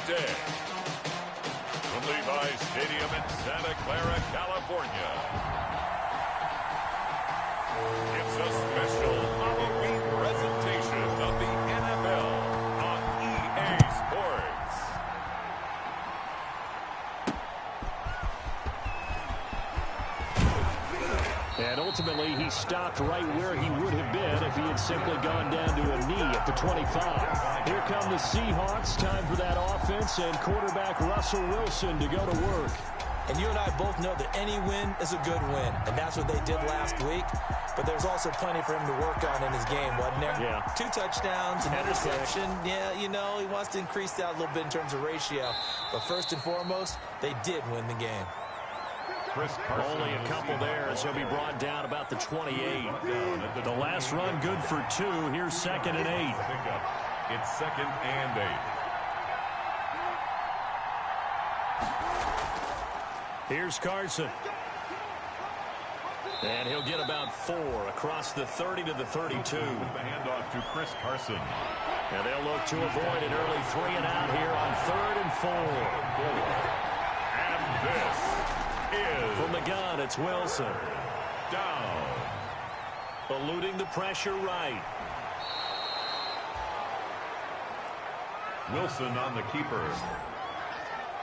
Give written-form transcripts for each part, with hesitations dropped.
day. From Levi's Stadium in Santa Clara, California, it's a special Halloween presentation of the NFL on EA Sports. And ultimately, he stopped right where he would have been if he had simply gone down to a knee at the 25. Here come the Seahawks. Time for that offense and quarterback Russell Wilson to go to work. And you and I both know that any win is a good win, and that's what they did last week. But there's also plenty for him to work on in his game, wasn't there? Yeah. 2 touchdowns, an interception. Yeah, you know, he wants to increase that a little bit in terms of ratio. But first and foremost, they did win the game. Only a couple there as he'll be brought down about the 28. The last run good for 2. Here's 2nd and 8. It's 2nd and 8. Here's Carson. And he'll get about 4 across the 30 to the 32. With the handoff to Chris Carson. And they'll look to avoid an early 3 and out here on 3rd and 4. And this is from the gun. It's Wilson. Down. Eluding the pressure right. Wilson on the keeper.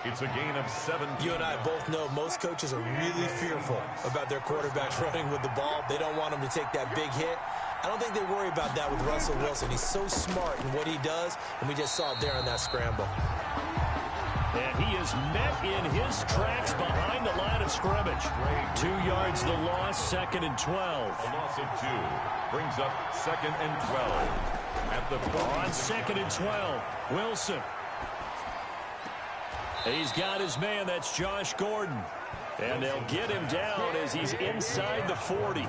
It's a gain of 7. You and I both know most coaches are really fearful about their quarterbacks running with the ball. They don't want him to take that big hit. I don't think they worry about that with Russell Wilson. He's so smart in what he does, and we just saw it there on that scramble. And he is met in his tracks behind the line of scrimmage. 2 yards the loss, 2nd and 12. A loss of 2 brings up 2nd and 12. At the on 2nd and 12, Wilson. He's got his man, that's Josh Gordon. And they'll get him down as he's inside the 40.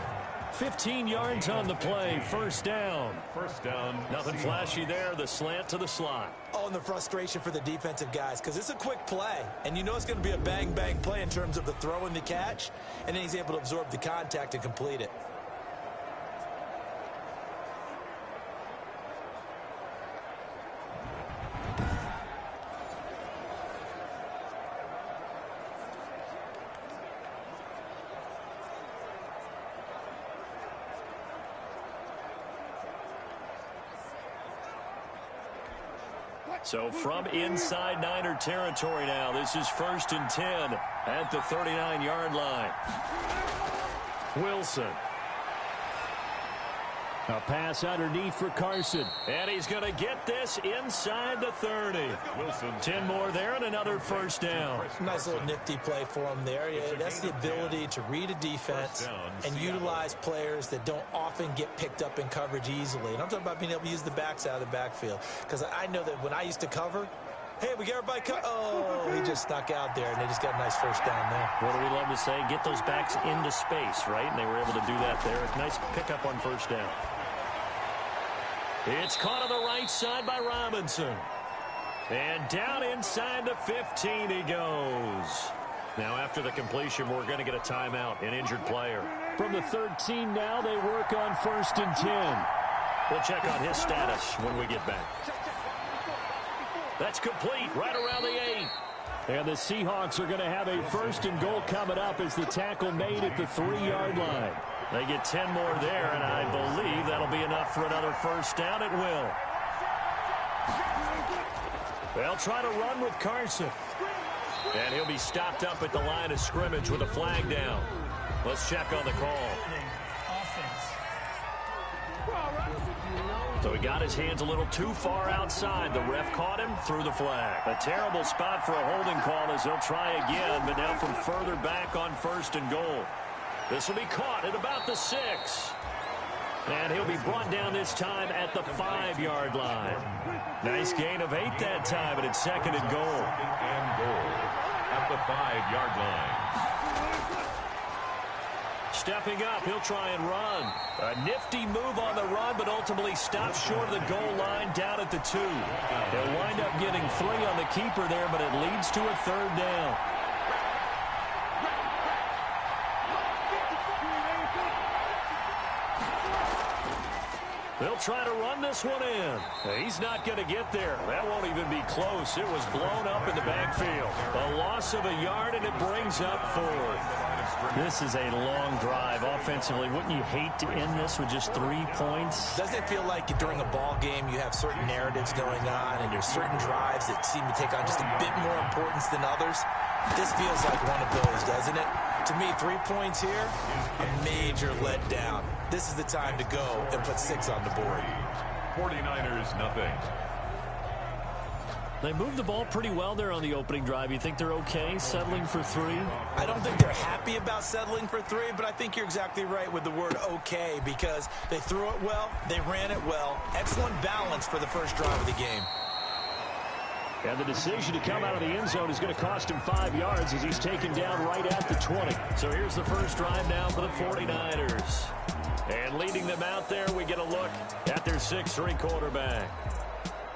15 yards on the play, first down. First down. Nothing flashy there, the slant to the slot. Oh, and the frustration for the defensive guys, because it's a quick play. And you know it's going to be a bang-bang play in terms of the throw and the catch. And then he's able to absorb the contact and complete it. So from inside Niner territory now, this is 1st and 10 at the 39-yard line. Wilson. A pass underneath for Carson. And he's going to get this inside the 30. Wilson. 10 more there and another first down. Nice little nifty play for him there. Yeah, that's the ability to read a defense and utilize players that don't often get picked up in coverage easily. And I'm talking about being able to use the backs out of the backfield. Because I know that when I used to cover, hey, we got everybody oh, he just snuck out there, and they just got a nice first down there. What do we love to say? Get those backs into space, right? And they were able to do that there. Nice pickup on first down. It's caught on the right side by Robinson. And down inside the 15 he goes. Now after the completion, we're going to get a timeout, an injured player. From the 13 now, they work on 1st and 10. We'll check on his status when we get back. That's complete right around the 8. And the Seahawks are going to have a 1st and goal coming up as the tackle made at the 3-yard line. They get 10 more there, and I believe that'll be enough for another first down. It will. They'll try to run with Carson. And he'll be stopped up at the line of scrimmage with a flag down. Let's check on the call. So he got his hands a little too far outside. The ref caught him, threw the flag. A terrible spot for a holding call as they'll try again, but now from further back on 1st and goal. This will be caught at about the 6. And he'll be brought down this time at the 5-yard line. Nice gain of 8 that time, and it's 2nd and goal. 2nd and goal at the 5-yard line. Stepping up, he'll try and run. A nifty move on the run, but ultimately stops short of the goal line down at the 2. He'll wind up getting 3 on the keeper there, but it leads to a 3rd down. They'll try to run this one in. He's not going to get there. That won't even be close. It was blown up in the backfield. A loss of a yard, and it brings up 4th. This is a long drive offensively. Wouldn't you hate to end this with just 3 points? Doesn't it feel like during a ball game you have certain narratives going on and there's certain drives that seem to take on just a bit more importance than others? This feels like one of those, doesn't it? To me, 3 points here, a major letdown. This is the time to go and put 6 on the board. 49ers, nothing. They moved the ball pretty well there on the opening drive. You think they're okay settling for 3? I don't think they're happy about settling for 3, but I think you're exactly right with the word okay, because they threw it well, they ran it well. Excellent balance for the first drive of the game. And the decision to come out of the end zone is going to cost him 5 yards as he's taken down right at the 20. So here's the first drive now for the 49ers. And leading them out there, we get a look at their 6'3" quarterback.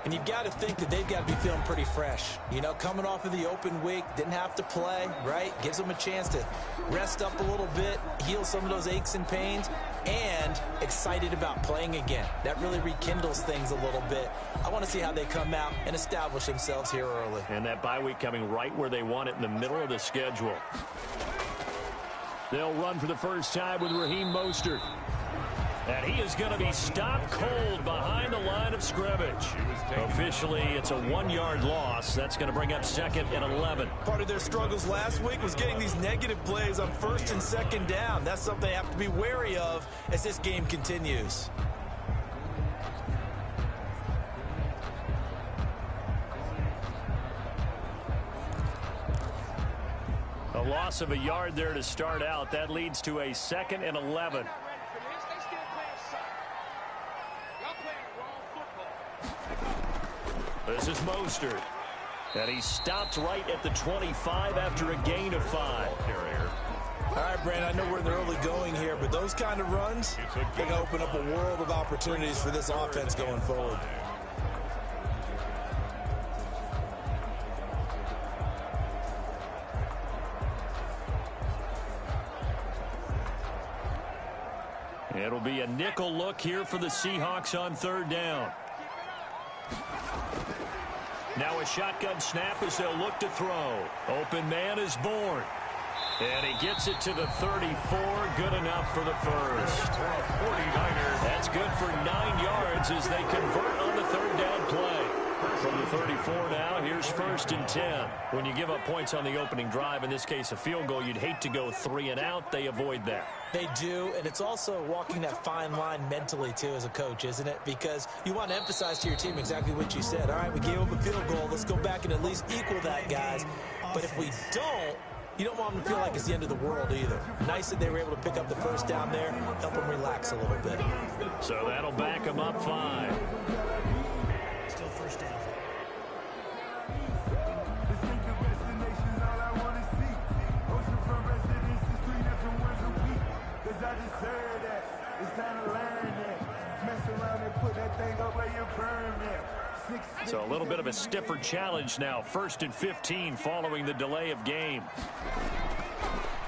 And you've got to think that they've got to be feeling pretty fresh. You know, coming off of the open week, didn't have to play, right? Gives them a chance to rest up a little bit, heal some of those aches and pains, and excited about playing again. That really rekindles things a little bit. I want to see how they come out and establish themselves here early. And that bye week coming right where they want it, in the middle of the schedule. They'll run for the first time with Raheem Mostert. And he is going to be stopped cold behind the line of scrimmage. Officially, it's a 1-yard loss. That's going to bring up 2nd and 11. Part of their struggles last week was getting these negative plays on 1st and 2nd down. That's something they have to be wary of as this game continues. A loss of a yard there to start out. That leads to a 2nd and 11. This is Mostert. And he stopped right at the 25 after a gain of 5. All right, Brandon, I know we're in the early going here, but those kind of runs, they can open up a world of opportunities for this offense going forward. It'll be a nickel look here for the Seahawks on 3rd down. Now a shotgun snap as they'll look to throw. Open man is born. And he gets it to the 34. Good enough for the first. 49ers. That's good for 9 yards as they convert on the 3rd down play. From the 34 now, here's 1st and 10. When you give up points on the opening drive, in this case a field goal, you'd hate to go 3 and out. They avoid that. They do, and it's also walking that fine line mentally, too, as a coach, isn't it? Because you want to emphasize to your team exactly what you said. All right, we gave up a field goal. Let's go back and at least equal that, guys. But if we don't, you don't want them to feel like it's the end of the world either. Nice that they were able to pick up the first down there, help them relax a little bit. So that'll back them up 5. Still first down. So a little bit of a stiffer challenge now. 1st and 15 following the delay of game.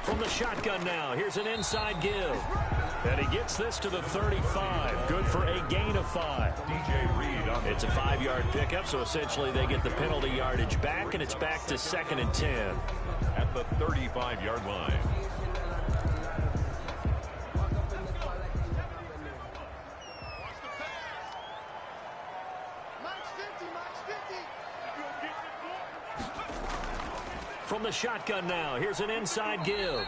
From the shotgun now, here's an inside give. And he gets this to the 35. Good for a gain of 5. It's a 5-yard pickup, so essentially they get the penalty yardage back, and it's back to 2nd and 10. At the 35-yard line. From the shotgun now, here's an inside give.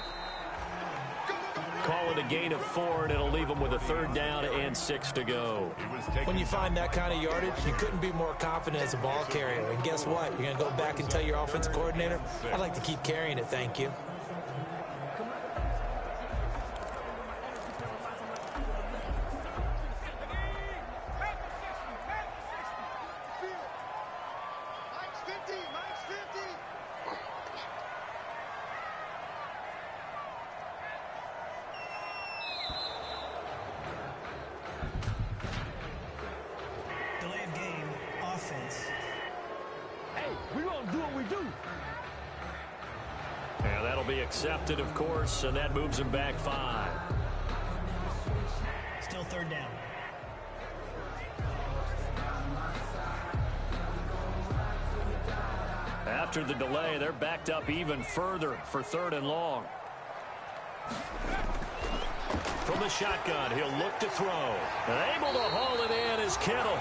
Call it a gain of 4, and it'll leave them with a 3rd down and 6 to go. When you find that kind of yardage, you couldn't be more confident as a ball carrier. And guess what? You're going to go back and tell your offensive coordinator, I'd like to keep carrying it, thank you. Accepted, of course, and that moves him back 5. Still 3rd down. after the delay. They're backed up even further for 3rd and long. From the shotgun, he'll look to throw. And able to haul it in is Kittle.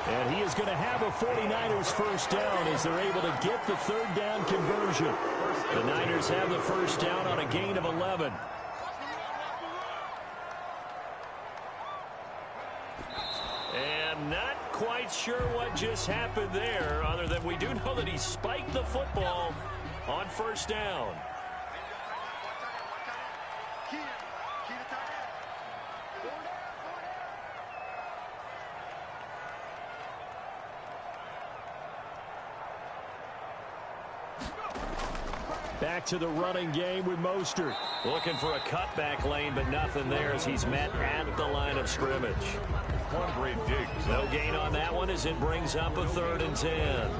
And he is going to have a 49ers first down as they're able to get the 3rd down conversion. The Niners have the first down on a gain of 11. And not quite sure what just happened there, other than we do know that he spiked the football on first down. Back to the running game with Mostert. Looking for a cutback lane, but nothing there as he's met at the line of scrimmage. No gain on that one as it brings up a 3rd and 10.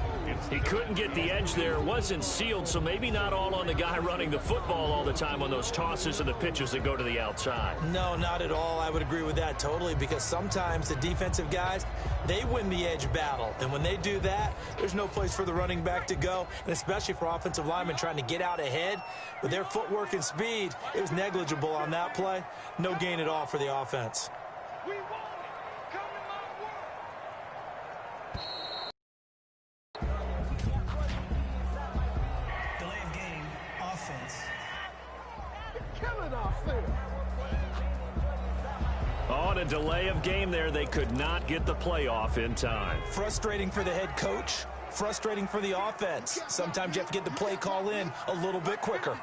He couldn't get the edge there. Wasn't sealed, so maybe not all on the guy running the football all the time on those tosses and the pitches that go to the outside. No, not at all. I would agree with that totally, because sometimes the defensive guys, they win the edge battle. And when they do that, there's no place for the running back to go, and especially for offensive linemen trying to get out ahead. With their footwork and speed, it was negligible on that play. No gain at all for the offense. On a delay of game there, they could not get the playoff in time. Frustrating for the head coach, frustrating for the offense. Sometimes you have to get the play call in a little bit quicker.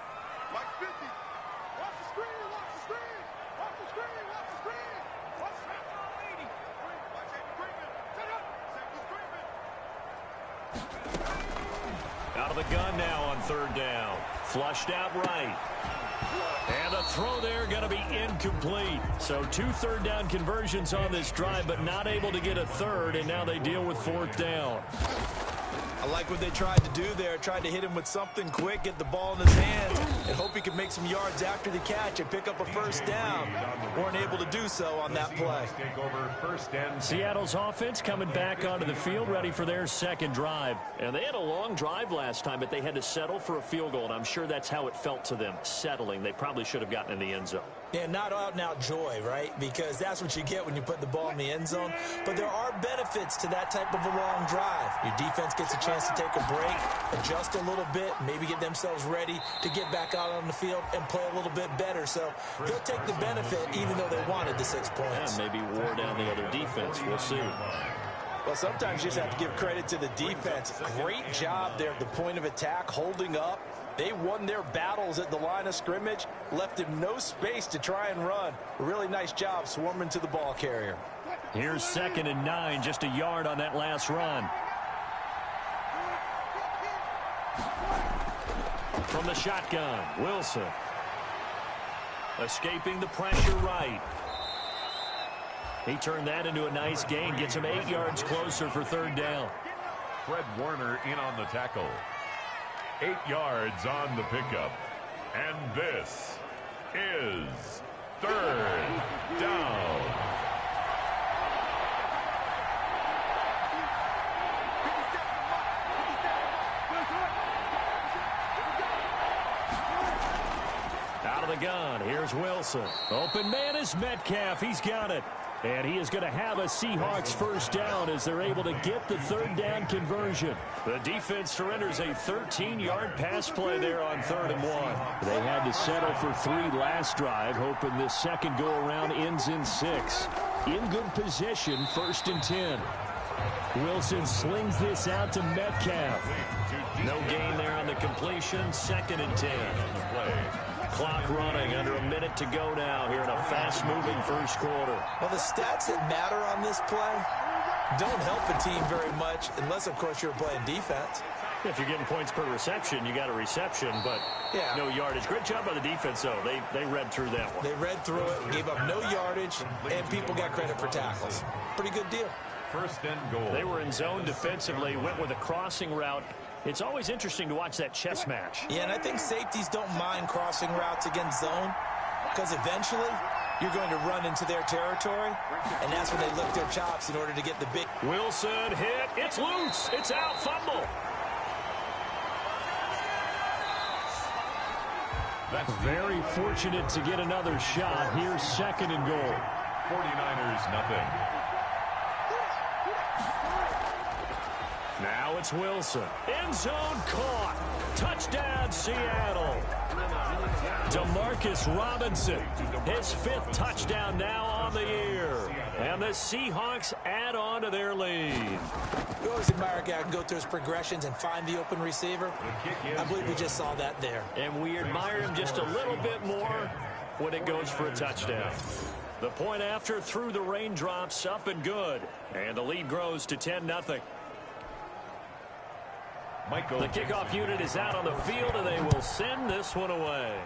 Out of the gun now on 3rd down. Flushed out right. And the throw there going to be incomplete. So 2 3rd down conversions on this drive, but not able to get a 3rd, and now they deal with 4th down. I like what they tried to do there. Tried to hit him with something quick, get the ball in his hands, and hope he could make some yards after the catch and pick up a first down. Weren't able to do so on that play. Seattle's offense coming back onto the field, ready for their 2nd drive. And they had a long drive last time, but they had to settle for a field goal, and I'm sure that's how it felt to them, settling. They probably should have gotten in the end zone. Yeah, not out-and-out joy, right? Because that's what you get when you put the ball in the end zone. But there are benefits to that type of a long drive. Your defense gets a chance to take a break, adjust a little bit, maybe get themselves ready to get back out on the field and play a little bit better. So they'll take the benefit even though they wanted the 6 points. Yeah, maybe wore down the other defense. We'll see. Well, sometimes you just have to give credit to the defense. Great job there at the point of attack, holding up. They won their battles at the line of scrimmage, left him no space to try and run. A really nice job swarming to the ball carrier. Here's 2nd and 9, just a yard on that last run. From the shotgun, Wilson. Escaping the pressure right. He turned that into a nice gain, gets him 8 yards closer for 3rd down. Fred Warner in on the tackle. 8 yards on the pickup. And this is 3rd down. Out of the gun, here's Wilson. Open man is Metcalf. He's got it. And he is going to have a Seahawks first down as they're able to get the 3rd down conversion. The defense surrenders a 13-yard pass play there on 3rd and 1. They had to settle for 3 last drive, hoping this second go-around ends in 6. In good position, 1st and 10. Wilson slings this out to Metcalf. No gain there on the completion, 2nd and 10. Clock running, under a minute to go now here in a fast-moving first quarter. Well, the stats that matter on this play don't help a team very much unless, of course, you're playing defense. If you're getting points per reception, you got a reception, but no yardage. Great job by the defense, though. They read through that one. They read through it, gave up no yardage, and people got credit for tackles. Pretty good deal. 1st and goal. They were in zone defensively, went with a crossing route. It's always interesting to watch that chess match. Yeah, and I think safeties don't mind crossing routes against zone because eventually you're going to run into their territory, and that's when they lick their chops in order to get the big. Wilson hit. It's loose. It's out. Fumble. Very fortunate to get another shot. Here's 2nd and goal. 49ers nothing. Now it's Wilson. End zone caught. Touchdown, Seattle. Demarcus Robinson, his 5th touchdown now on the year. And the Seahawks add on to their lead. We always admire a guy who can go through his progressions and find the open receiver. I believe we just saw that there. And we admire him just a little bit more when it goes for a touchdown. The point after through the raindrops, up and good. And the lead grows to 10-0. The kickoff unit is out on the field, and they will send this one away.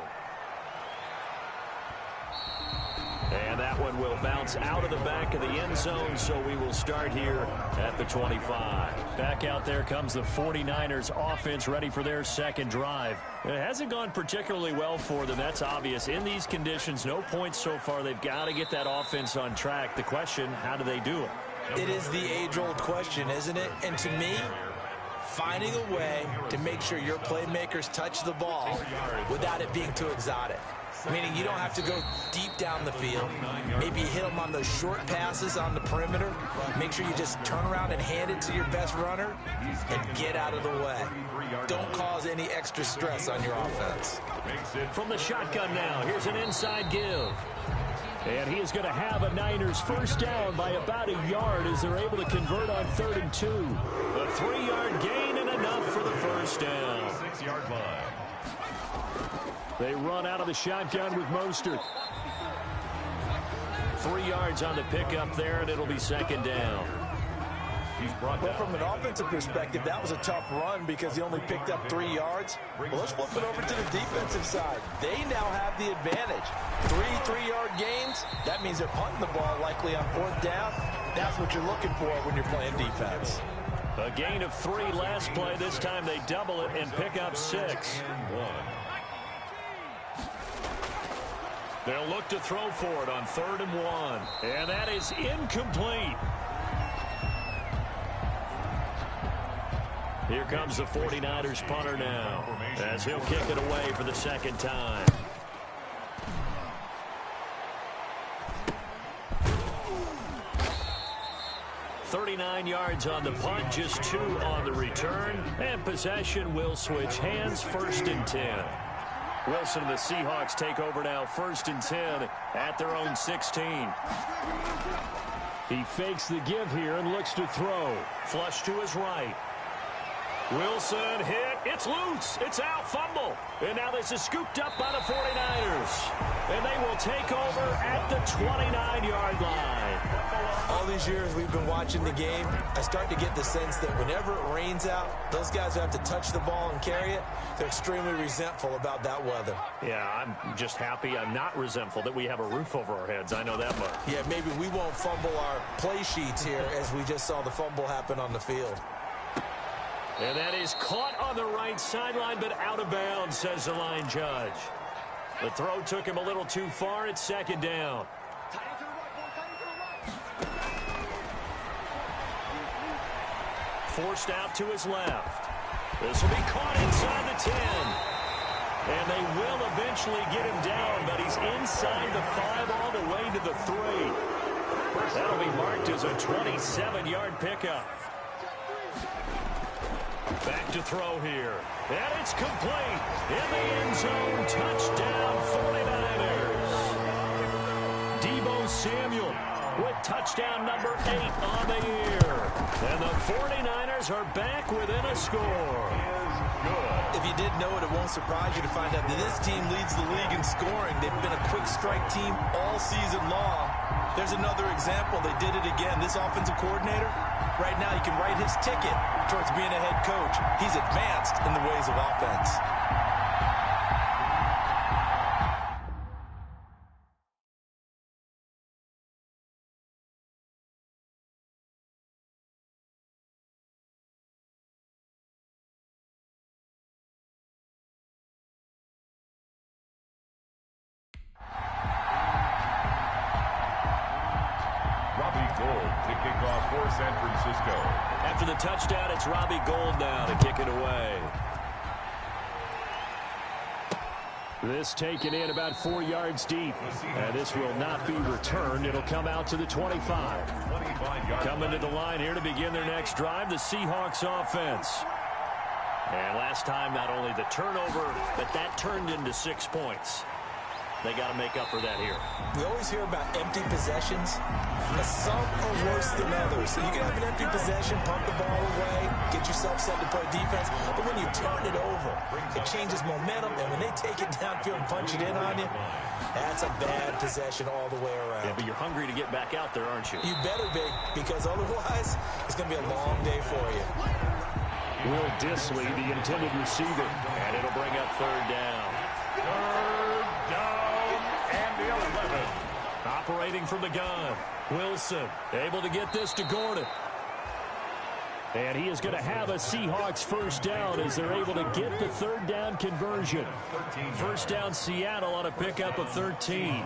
And that one will bounce out of the back of the end zone, so we will start here at the 25. Back out there comes the 49ers offense, ready for their 2nd drive. It hasn't gone particularly well for them. That's obvious. In these conditions, no points so far. They've got to get that offense on track. The question, how do they do it? It is the age-old question, isn't it? And to me, finding a way to make sure your playmakers touch the ball without it being too exotic. Meaning you don't have to go deep down the field. Maybe you hit them on those short passes on the perimeter. Make sure you just turn around and hand it to your best runner and get out of the way. Don't cause any extra stress on your offense. From the shotgun now, here's an inside give. And he is going to have a Niners 1st down by about a yard as they're able to convert on 3rd and 2. A 3-yard gain and enough for the 1st down. 6-yard line. They run out of the shotgun with Mostert. 3 yards on the pickup there, and it'll be 2nd down. Well, from an offensive perspective, that was a tough run because he only picked up 3 yards. Well, let's flip it over to the defensive side. They now have the advantage. 3-3-yard gains, that means they're punting the ball likely on 4th down. That's what you're looking for when you're playing defense. A gain of 3 last play. This time they double it and pick up 6. They'll look to throw for it on 3rd and 1. And that is incomplete. Here comes the 49ers punter now as he'll kick it away for the 2nd time. $39 yards on the punt, just 2 on the return. And possession will switch hands, 1st and 10. Wilson and the Seahawks take over now, 1st and 10 at their own 16. He fakes the give here and looks to throw. Flush to his right. Wilson hit. It's loose. It's out. Fumble. And now this is scooped up by the 49ers. And they will take over at the 29-yard line. All these years we've been watching the game, I start to get the sense that whenever it rains out, those guys who have to touch the ball and carry it, they're extremely resentful about that weather. Yeah, I'm just happy I'm not resentful that we have a roof over our heads. I know that much. Yeah, maybe we won't fumble our play sheets here as we just saw the fumble happen on the field. And that is caught on the right sideline, but out of bounds, says the line judge. The throw took him a little too far. It's 2nd down. Forced out to his left. This will be caught inside the 10. And they will eventually get him down, but he's inside the 5 all the way to the 3. That'll be marked as a 27-yard pickup. Back to throw here. And it's complete. In the end zone, touchdown 49ers. Deebo Samuel with touchdown number 8 on the year. And the 49ers are back within a score. If you didn't know it, it won't surprise you to find out that this team leads the league in scoring. They've been a quick strike team all season long. There's another example. They did it again. This offensive coordinator, right now, he can write his ticket towards being a head coach. He's advanced in the ways of offense. San Francisco. After the touchdown, it's Robbie Gould now to kick it away. This taken in about 4 yards deep. And this will not be returned. It'll come out to the 25. Coming to the line here to begin their next drive, the Seahawks offense. And last time, not only the turnover, but that turned into 6 points. They got to make up for that here. We always hear about empty possessions. Some are worse than others. So you can have an empty possession, pump the ball away, get yourself set to play defense. But when you turn it over, it changes momentum. And when they take it downfield and punch it in on you, that's a bad possession all the way around. Yeah, but you're hungry to get back out there, aren't you? You better be, because otherwise, it's going to be a long day for you. Will Disley, the intended receiver. And it'll bring up third down. Third down and 11. Operating from the gun. Wilson able to get this to Gordon. And he is going to have a Seahawks first down as they're able to get the third down conversion. First down Seattle on a pickup of 13.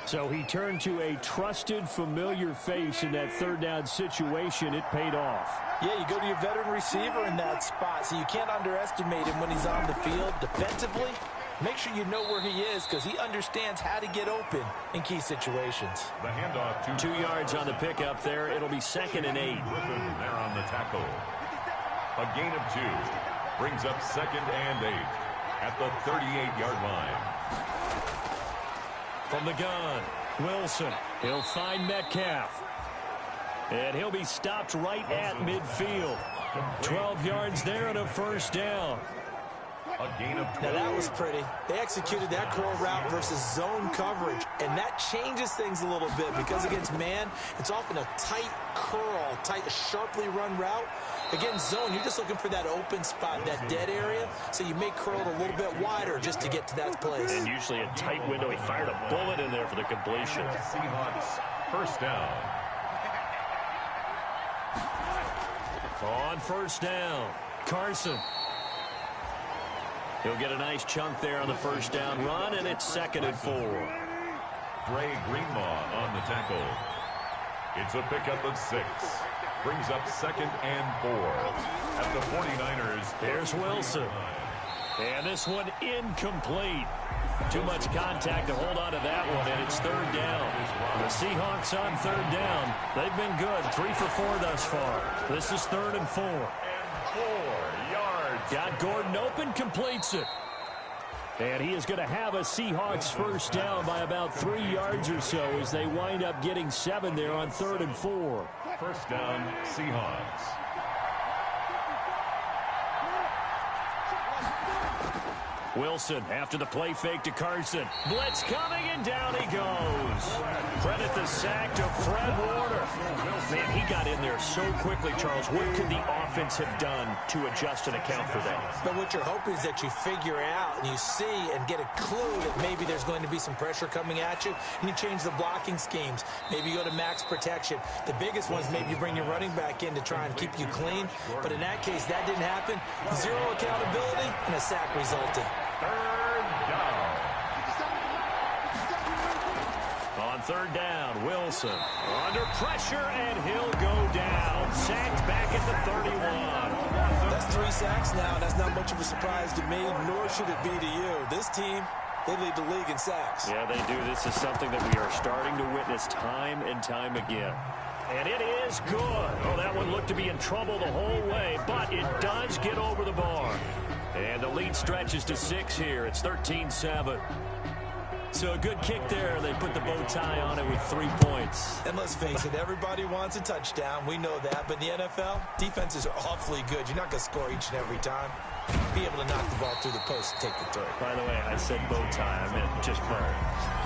So he turned to a trusted, familiar face in that third down situation. It paid off. Yeah, you go to your veteran receiver in that spot, so you can't underestimate him when he's on the field defensively. Make sure you know where he is because he understands how to get open in key situations. The handoff to 2 yards on the pickup there. It'll be 2nd and 8. Griffin there on the tackle. A gain of 2 brings up 2nd and 8 at the 38-yard line. From the gun, Wilson. He'll find Metcalf. And he'll be stopped right at midfield. 12 yards there and a first down. A gain of 12. Now that was pretty. They executed that core route versus zone coverage, and that changes things a little bit because against man, it's often a tight curl, sharply run route. Against zone, you're just looking for that open spot, that dead area, so you may curl it a little bit wider just to get to that place. And usually a tight window. He fired a bullet in there for the completion. Seahawks first down. On first down, Carson. He'll get a nice chunk there on the first down run, and it's 2nd and 4. Dre Greenlaw on the tackle. It's a pickup of 6. Brings up 2nd and 4 at the 49ers. There's Wilson. And this one incomplete. Too much contact to hold on to that one, and it's 3rd down. The Seahawks on 3rd down. They've been good, 3 for 4 thus far. This is 3rd and 4. And 4 yards. Got Gordon open, completes it. And he is going to have a Seahawks first down by about 3 yards or so as they wind up getting 7 there on 3rd and 4. First down, Seahawks. Wilson after the play fake to Carson. Blitz coming, and down he goes. Credit the sack to Fred Warner. Man, he got in there so quickly, Charles. What could the offense have done to adjust and account for that? But what you're hoping is that you figure out and you see and get a clue that maybe there's going to be some pressure coming at you, and you change the blocking schemes. Maybe you go to max protection. The biggest one is maybe you bring your running back in to try and keep you clean. But in that case, that didn't happen. 0 accountability, and a sack resulted. Third down. On 3rd down, Wilson under pressure, and he'll go down. Sacked back at the 31. That's 3 sacks now. That's not much of a surprise to me, nor should it be to you. This team, they lead the league in sacks. Yeah, they do. This is something that we are starting to witness time and time again. And it is good. Oh, that one looked to be in trouble the whole way, but it does get over the bar. And the lead stretches to 6 here. It's 13-7. So a good kick there. They put the bow tie on it with 3 points. And let's face it, everybody wants a touchdown. We know that. But in the NFL, defenses are awfully good. You're not going to score each and every time. Be able to knock the ball through the post and take the throw. By the way, I said bow tie. I meant just bow.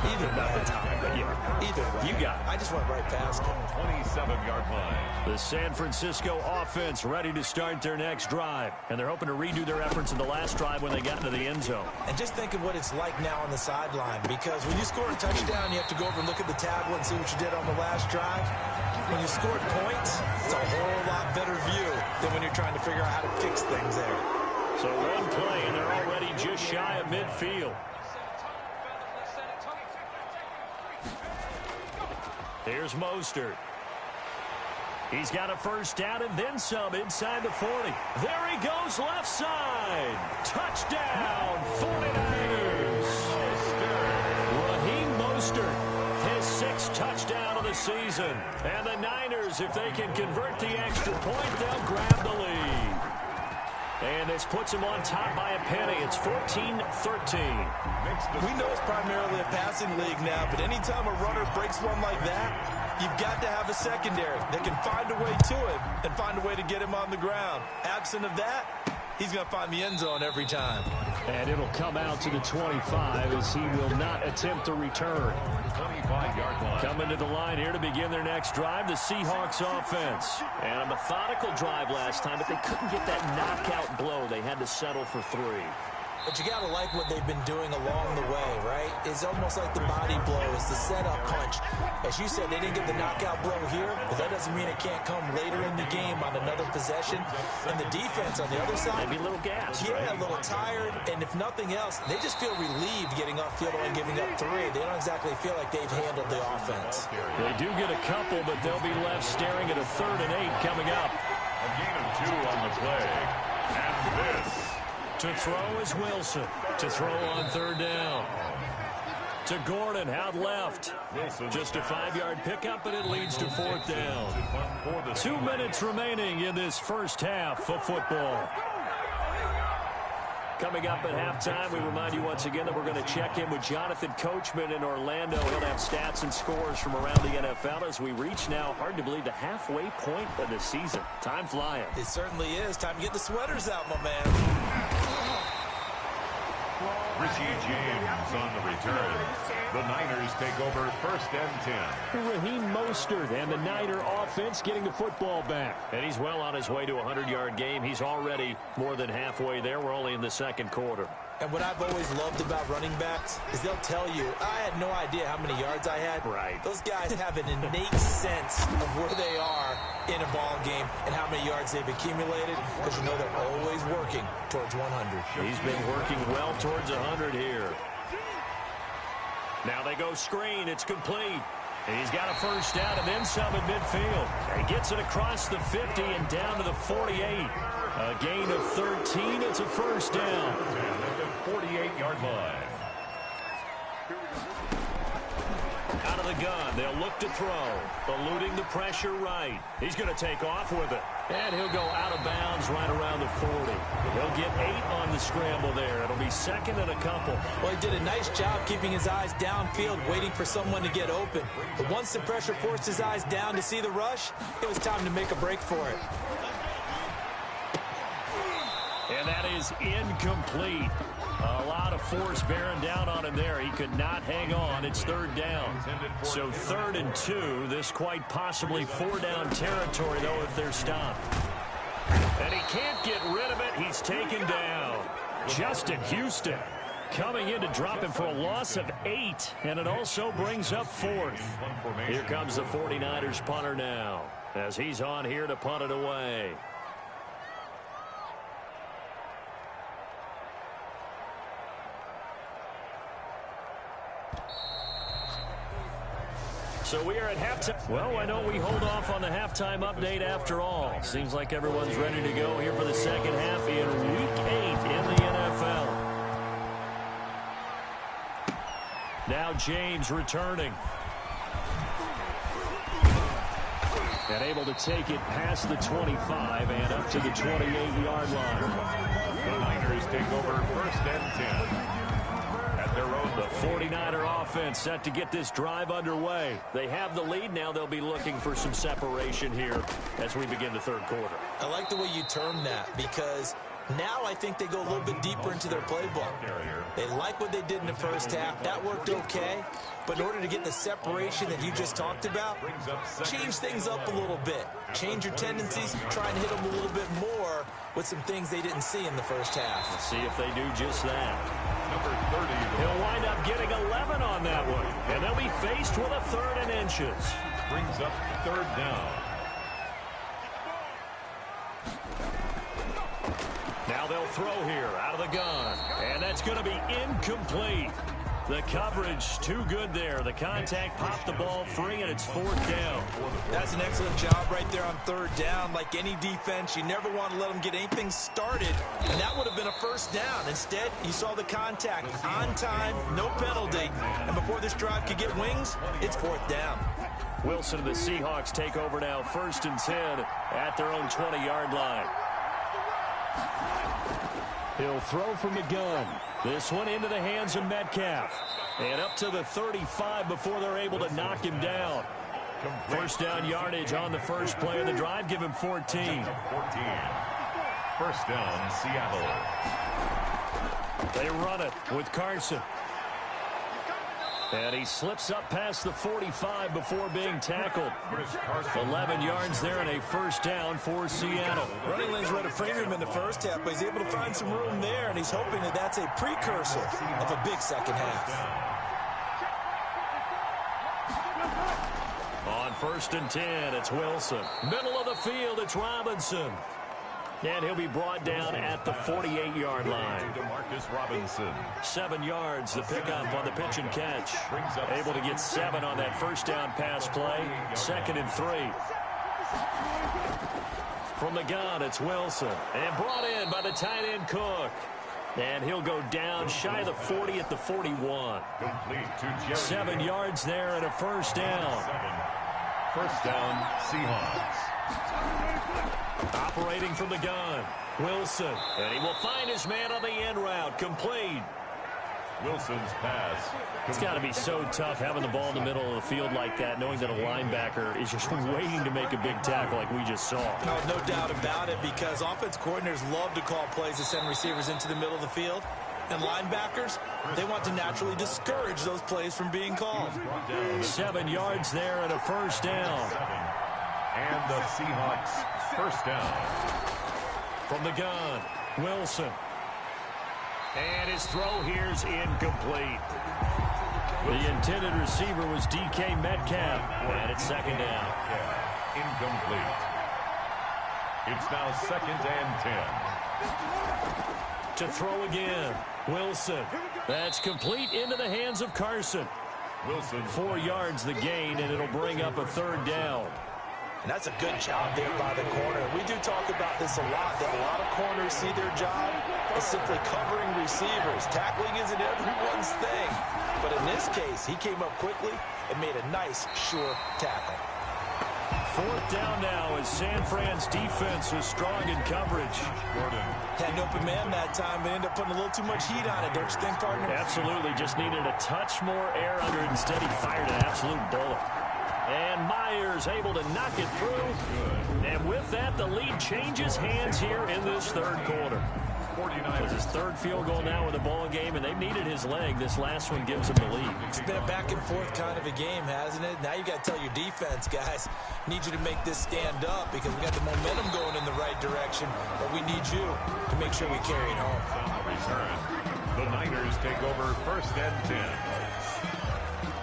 Either Not way. the tie, but yeah. Either way. You got it. I just went right past him. 27-yard line. The San Francisco offense ready to start their next drive. And they're hoping to redo their efforts in the last drive when they got into the end zone. And just think of what it's like now on the sideline, because when you score a touchdown, you have to go over and look at the tablet and see what you did on the last drive. When you scored points, it's a whole lot better view than when you're trying to figure out how to fix things there. So one play, and they're already just shy of midfield. Here's Mostert. He's got a first down and then some inside the 40. There he goes left side. Touchdown, 49ers. Mostert, his 6th touchdown of the season. And the Niners, if they can convert the extra point, they'll grab the lead. And this puts them on top by a penny. It's 14-13. We know it's primarily a passing league now, but anytime a runner breaks one like that, you've got to have a secondary that can find a way to him and find a way to get him on the ground. Absent of that, he's going to find the end zone every time. And it'll come out to the 25 as he will not attempt to return. 25-yard line. Coming to the line here to begin their next drive, the Seahawks offense. And a methodical drive last time, but they couldn't get that knockout blow. They had to settle for 3. But you got to like what they've been doing along the way, right? It's almost like the body blow. It's the setup punch. As you said, they didn't get the knockout blow here, but that doesn't mean it can't come later in the game on another possession. And the defense on the other side, maybe a little gas, yeah, right? A little tired. And if nothing else, they just feel relieved getting off field and giving up 3. They don't exactly feel like they've handled the offense. They do get a couple, but they'll be left staring at a 3rd and 8 coming up. A gain of 2 on the play. And this. To throw is Wilson. To throw on 3rd down. To Gordon, out left. Just a 5-yard pickup, and it leads to 4th down. 2 minutes remaining in this first half of football. Coming up at halftime, we remind you once again that we're going to check in with Jonathan Coachman in Orlando. He'll have stats and scores from around the NFL as we reach now, hard to believe, the halfway point of the season. Time flying. It certainly is. Time to get the sweaters out, my man. Richie James on the return. The Niners take over 1st and 10. Raheem Mostert and the Niner offense getting the football back. And he's well on his way to a 100-yard game. He's already more than halfway there. We're only in the 2nd quarter. And what I've always loved about running backs is they'll tell you, I had no idea how many yards I had. Right. Those guys have an innate sense of where they are in a ball game and how many yards they've accumulated, because you know they're always working towards 100. He's been working well towards 100 here. Now they go screen. It's complete. And he's got a 1st down and then some at midfield. And he gets it across the 50 and down to the 48. A gain of 13. It's a 1st down. 48-yard line. Out of the gun. They'll look to throw. Eluding the pressure right. He's going to take off with it. And he'll go out of bounds right around the 40. He'll get 8 on the scramble there. It'll be 2nd and a couple. Well, he did a nice job keeping his eyes downfield, waiting for someone to get open. But once the pressure forced his eyes down to see the rush, it was time to make a break for it. And that is incomplete. A lot of force bearing down on him there. He could not hang on. It's 3rd down. So 3rd and 2. This quite possibly 4-down territory, though, if they're stopped. And he can't get rid of it. He's taken down. Justin Houston coming in to drop him for a loss of 8. And it also brings up 4th. Here comes the 49ers punter now, as he's on here to punt it away. So we are at halftime. Well, I know we hold off on the halftime update after all. Seems like everyone's ready to go here for the 2nd half in Week 8 in the NFL. Now James returning. And able to take it past the 25 and up to the 28-yard line. The Niners take over 1st and 10. The 49er offense set to get this drive underway. They have the lead. Now they'll be looking for some separation here as we begin the 3rd quarter. I like the way you term that, because now I think they go a little bit deeper into their playbook. They like what they did in the 1st half. That worked okay. But in order to get the separation that you just talked about, change things up a little bit. Change your tendencies. Try and hit them a little bit more with some things they didn't see in the 1st half. Let's see if they do just that. Number 30. He'll wind up getting 11 on that one. And they'll be faced with a 3rd and inches. Brings up 3rd down. Now they'll throw here out of the gun. And that's going to be incomplete. The coverage too good there. The contact popped the ball free, and it's 4th down. That's an excellent job right there on 3rd down. Like any defense, you never want to let them get anything started. And that would have been been a first down. Instead, he saw the contact on time, no penalty. And before this drive could get wings, it's fourth down. Wilson and the Seahawks take over now, 1st and 10 at their own 20-yard line. He'll throw from the gun. This one into the hands of Metcalf. And up to the 35 before they're able to knock him down. First down yardage on the first play of the drive. Give him 14. 14. First down, Seattle. They run it with Carson. And he slips up past the 45 before being tackled. 11 yards there and a first down for Seattle. Running lanes were at a premium in the first half, but he's able to find some room there, and he's hoping that that's a precursor of a big second half. On 1st and 10, it's Wilson. Middle of the field, it's Robinson. And he'll be brought down at the 48-yard line. DeMarcus Robinson. 7 yards, the pickup on the pitch and catch. Able to get 7 on that first down pass play. 2nd and 3. From the gun, it's Wilson. And brought in by the tight end Cook. And he'll go down shy of the 40 at the 41. 7 yards there and a first down. First down, Seahawks. Operating from the gun, Wilson. And he will find his man on the end route. Complete. Wilson's pass. It's got to be so tough having the ball in the middle of the field like that, knowing that a linebacker is just waiting to make a big tackle like we just saw. No doubt about it, because offense coordinators love to call plays to send receivers into the middle of the field. And linebackers, they want to naturally discourage those plays from being called. 7 yards there and a first down. And the Seahawks first down. From the gun, Wilson. And his throw here's incomplete. The intended receiver was DK Metcalf. And it's 2nd down. Incomplete. It's now 2nd and 10. To throw again, Wilson. That's complete into the hands of Carson. Wilson. 4 yards the gain, and it'll bring up a 3rd down. And that's a good job there by the corner. We do talk about this a lot, that a lot of corners see their job as simply covering receivers. Tackling isn't everyone's thing. But in this case, he came up quickly and made a nice, sure tackle. 4th down now as San Fran's defense was strong in coverage. Gordon. Had an open man that time, but ended up putting a little too much heat on it, don't you think, partner? Absolutely. Just needed a touch more air under it. Instead, he fired an absolute bullet. And Myers able to knock it through. And with that, the lead changes hands here in this 3rd quarter. It's his 3rd field goal now in the ball game, and they've needed his leg. This last one gives them the lead. It's been a back and forth kind of a game, hasn't it? Now you got to tell your defense, guys, need you to make this stand up because we got the momentum going in the right direction, but we need you to make sure we carry it home. Return. The Niners take over 1st and 10.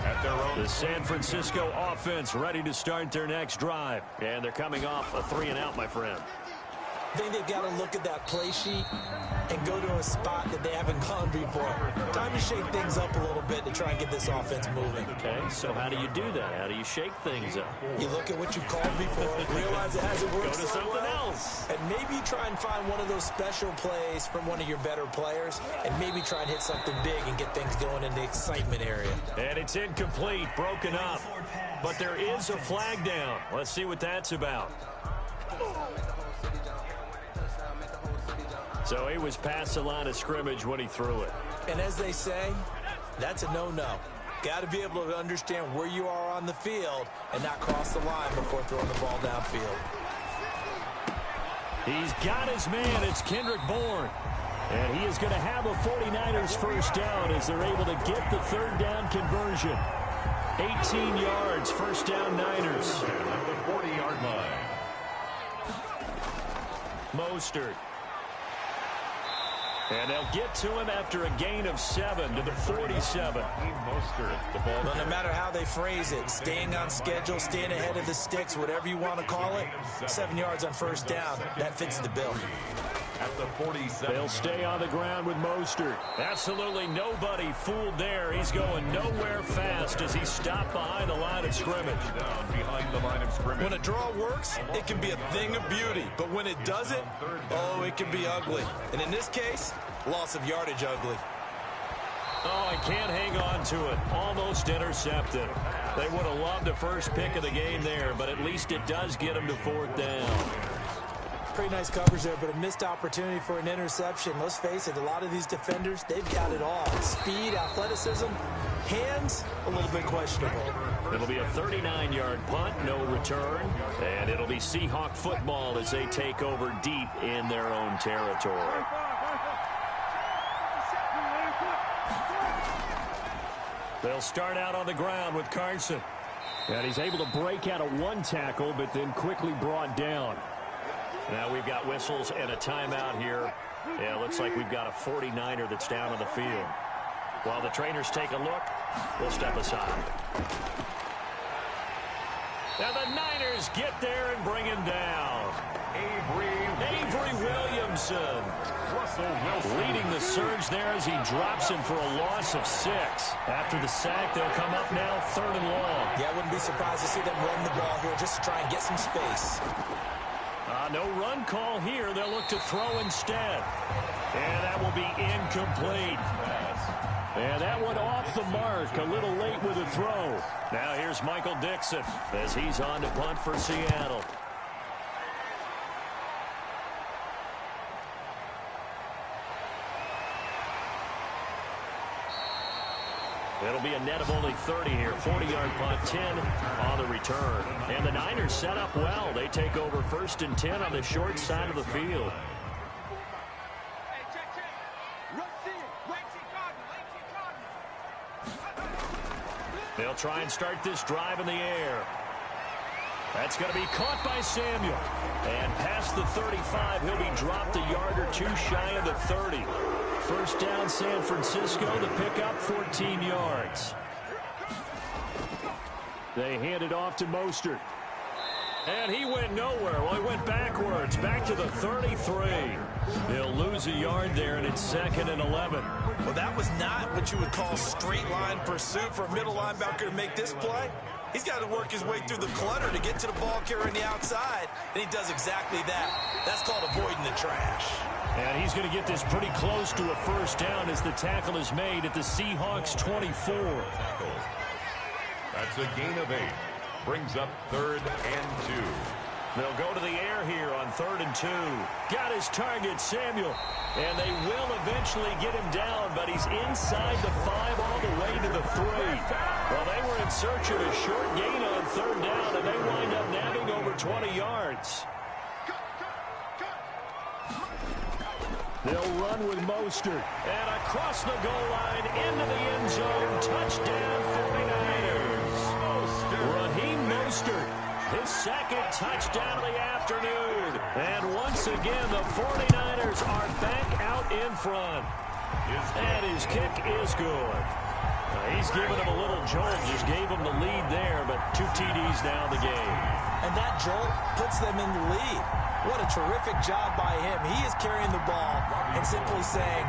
At their own. The San Francisco offense ready to start their next drive. And they're coming off a 3-and-out, my friend. I think they've got to look at that play sheet and go to a spot that they haven't gone before. Time to shake things up a little bit to try and get this offense moving. Okay, so how do you do that? How do you shake things up? You look at what you've called before, realize it hasn't worked Go to so something well, else. and maybe try and find one of those special plays from one of your better players, and maybe try and hit something big and get things going in the excitement area. And it's incomplete, broken up. But there is a flag down. Let's see what that's about. So he was past the line of scrimmage when he threw it. And as they say, that's a no-no. Got to be able to understand where you are on the field and not cross the line before throwing the ball downfield. He's got his man. It's Kendrick Bourne. And he is going to have a 49ers first down as they're able to get the 3rd down conversion. 18 yards, first down Niners. At the 40-yard line. Mostert. And they'll get to him after a gain of 7 to the 47. Mostert, the ball. Well, no matter how they phrase it, staying on schedule, staying ahead of the sticks, whatever you want to call it, 7 yards on first down, that fits the bill. At at the 47. They'll stay on the ground with Mostert. Absolutely nobody fooled there. He's going nowhere fast as he stopped behind the line of scrimmage. Down behind the line of scrimmage. When a draw works, it can be a thing of beauty. But when it doesn't, oh, it can be ugly. And in this case, loss of yardage ugly. Oh, I can't hang on to it. Almost intercepted. They would have loved the first pick of the game there, but at least it does get them to 4th down. Pretty nice coverage there, but a missed opportunity for an interception. Let's face it, a lot of these defenders, they've got it all. Speed, athleticism, hands, a little bit questionable. It'll be a 39-yard punt, no return, and it'll be Seahawk football as they take over deep in their own territory. They'll start out on the ground with Carson. And he's able to break out of one tackle, but then quickly brought down. Now we've got whistles and a timeout here. Yeah, looks like we've got a 49er that's down on the field. While the trainers take a look, we'll step aside. Now the Niners get there and bring him down. Avery Williamson. Leading the surge there as he drops him for a loss of 6. After the sack, they'll come up now 3rd and long. Yeah, I wouldn't be surprised to see them run the ball here just to try and get some space. No run call here. They'll look to throw instead. And that will be incomplete. And that one off the mark. A little late with the throw. Now here's Michael Dixon as he's on to punt for Seattle. It'll be a net of only 30 here. 40-yard punt, 10 on the return. And the Niners set up well. They take over 1st and 10 on the short side of the field. They'll try and start this drive in the air. That's going to be caught by Samuel. And past the 35, he'll be dropped a yard or two shy of the 30. 1st down, San Francisco, the pickup, 14 yards. They hand it off to Mostert. And he went nowhere. Well, he went backwards, back to the 33. They'll lose a yard there, and it's 2nd and 11. Well, that was not what you would call straight line pursuit for a middle linebacker to make this play. He's got to work his way through the clutter to get to the ball carrier on the outside, and he does exactly that. That's called avoiding the trash. And he's going to get this pretty close to a 1st down as the tackle is made at the Seahawks 24. That's a gain of 8. Brings up 3rd and 2. They'll go to the air here on 3rd and 2. Got his target, Samuel. And they will eventually get him down, but he's inside the 5 all the way to the 3. Well, they were in search of a short gain on 3rd down, and they wind up nabbing over 20 yards. They'll run with Mostert. And across the goal line, into the end zone. Touchdown, 49ers. Raheem Mostert, his 2nd touchdown of the afternoon. And once again, the 49ers are back out in front. And his kick is good. He's giving them a little jolt. Just gave them the lead there, but 2 TDs now in the game. And that jolt puts them in the lead. What a terrific job by him. He is carrying the ball and simply saying,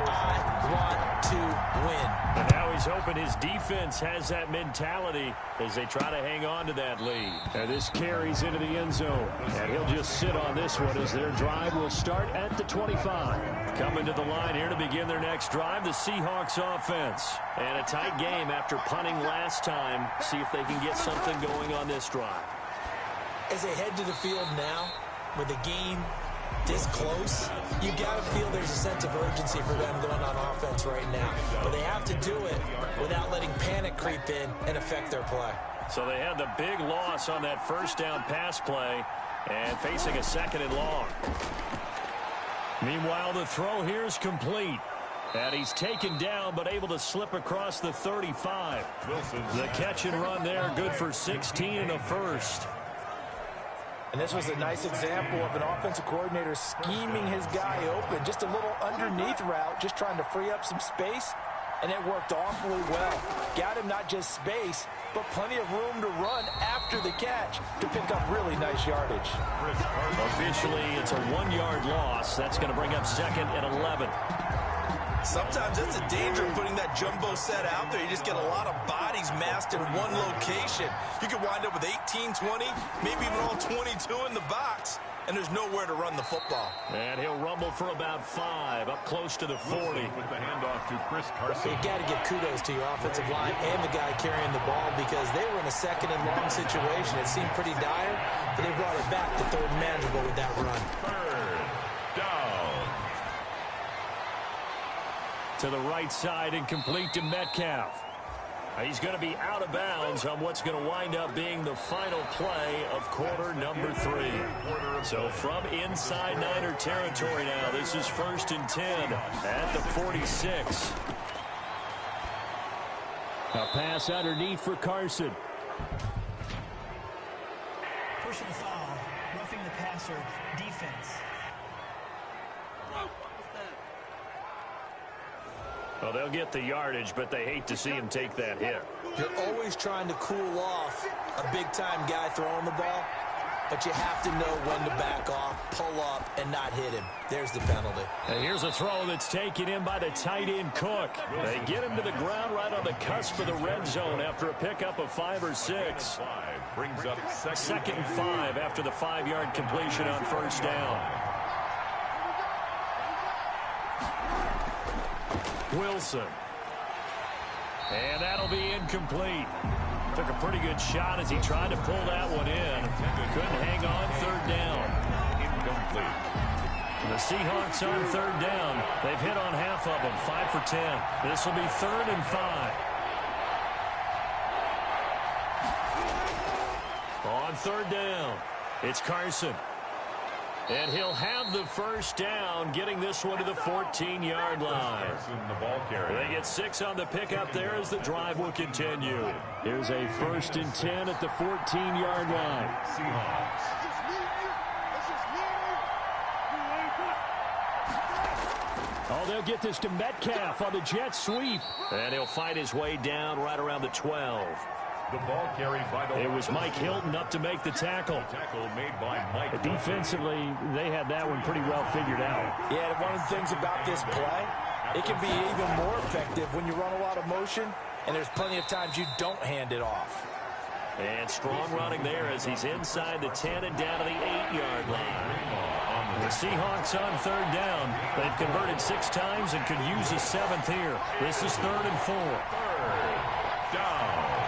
I want to win. And now he's hoping his defense has that mentality as they try to hang on to that lead. And this carries into the end zone. And he'll just sit on this one as their drive will start at the 25. Coming to the line here to begin their next drive, the Seahawks offense. And a tight game after punting last time. See if they can get something going on this drive. As they head to the field now, with the game this close, you got to feel there's a sense of urgency for them going on offense right now. But they have to do it without letting panic creep in and affect their play. So they had the big loss on that 1st down pass play and facing a 2nd and long. Meanwhile, the throw here is complete. And he's taken down but able to slip across the 35. The catch and run there, good for 16 and a 1st. And this was a nice example of an offensive coordinator scheming his guy open. Just a little underneath route, just trying to free up some space. and it worked awfully well. Got him not just space, but plenty of room to run after the catch to pick up really nice yardage. Officially, it's a 1-yard loss. That's going to bring up 2nd and 11. Sometimes that's the danger of putting that jumbo set out there. You just get a lot of bodies massed in one location. You could wind up with 18, 20, maybe even all 22 in the box, and there's nowhere to run the football. And he'll rumble for about 5, up close to the 40. With the handoff to Chris Carson. You got to give kudos to your offensive line and the guy carrying the ball because they were in a 2nd and long situation. It seemed pretty dire, but they brought it back to 3rd and manageable with that run. 3rd down. To the right side and complete to Metcalf. He's going to be out of bounds on what's going to wind up being the final play of quarter number 3. So from inside Niner territory now, this is 1st and 10 at the 46. A pass underneath for Carson. Personal foul, roughing the passer, defense. Well, they'll get the yardage, but they hate to see him take that hit. You're always trying to cool off a big-time guy throwing the ball, but you have to know when to back off, pull up, and not hit him. There's the penalty. And here's a throw that's taken in by the tight end Cook. They get him to the ground right on the cusp of the red zone after a pickup of 5 or 6. Brings up 2nd and 5 after the 5-yard completion on 1st down. Wilson. And that'll be incomplete. Took a pretty good shot as he tried to pull that one in. Couldn't hang on 3rd down. Incomplete. The Seahawks on 3rd down. They've hit on half of them, 5 for 10. This will be 3rd and 5. On 3rd down, it's Carson. And he'll have the 1st down, getting this one to the 14-yard line. The ball carrier. They get 6 on the pickup there as the drive will continue. Here's a 1st and 10 at the 14-yard line. Seahawks. Oh, they'll get this to Metcalf on the jet sweep. And he'll fight his way down right around the 12. The ball carried by the... It was Mike Hilton up to make the tackle. Tackle made by Mike. Defensively, they had that one pretty well figured out. Yeah, one of the things about this play, it can be even more effective when you run a lot of motion, and there's plenty of times you don't hand it off. And strong running there as he's inside the 10 and down to the 8-yard line. The Seahawks on 3rd down. They've converted 6 times and could use a 7th here. This is 3rd and 4. 3rd down.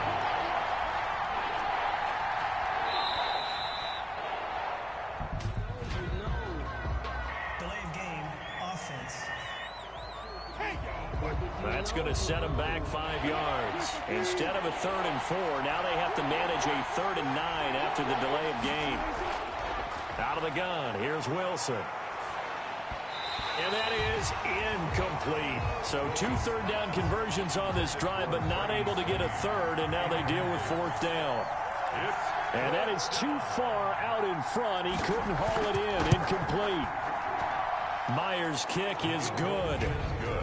That's going to set them back 5 yards. Instead of a 3rd and 4, now they have to manage a 3rd and 9 after the delay of game. Out of the gun, here's Wilson. And that is incomplete. So 2 third down conversions on this drive, but not able to get a 3rd, and now they deal with 4th down. And that is too far out in front. He couldn't haul it in. Incomplete. Myers' kick is good.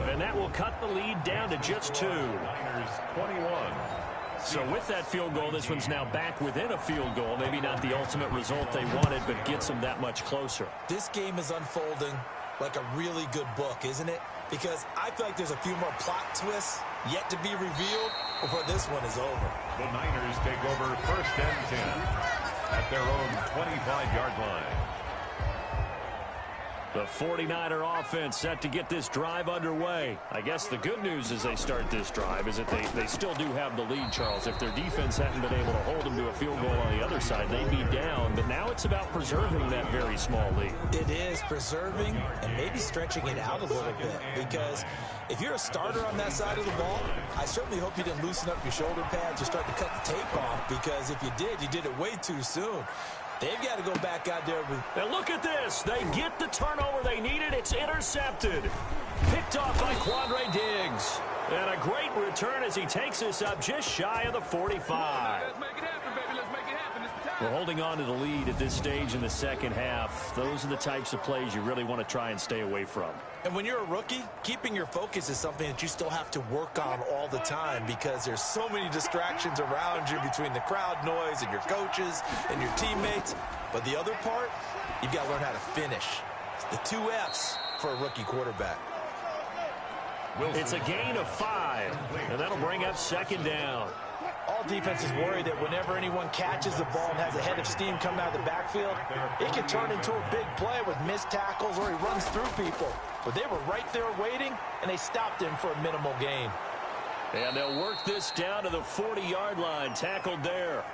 And that will cut the lead down to just 2. Niners 21. So with that field goal, this one's now back within a field goal. Maybe not the ultimate result they wanted, but gets them that much closer. This game is unfolding like a really good book, isn't it? Because I feel like there's a few more plot twists yet to be revealed before this one is over. The Niners take over 1st and 10 at their own 25-yard line. The 49er offense set to get this drive underway. I guess the good news as they start this drive is that they still do have the lead, Charles. If their defense hadn't been able to hold them to a field goal on the other side, they'd be down. But now it's about preserving that very small lead. It is preserving and maybe stretching it out a little bit, because if you're a starter on that side of the ball, I certainly hope you didn't loosen up your shoulder pads or start to cut the tape off, because if you did, you did it way too soon. They've got to go back out there with... And look at this. They get the turnover they needed. It's intercepted. Picked off by Quandre Diggs. And a great return as he takes this up just shy of the 45. Let's make it happen, baby. Let's make it happen. It's the time. We're holding on to the lead at this stage in the second half. Those are the types of plays you really want to try and stay away from. And when you're a rookie, keeping your focus is something that you still have to work on all the time because there's so many distractions around you between the crowd noise and your coaches and your teammates. But the other part, you've got to learn how to finish. It's the 2 F's for a rookie quarterback. It's a gain of 5, and that'll bring up second down. All defenses worry that whenever anyone catches the ball and has a head of steam coming out of the backfield, it can turn into a big play with missed tackles or he runs through people. But they were right there waiting, and they stopped him for a minimal gain. And they'll work this down to the 40-yard line, tackled there.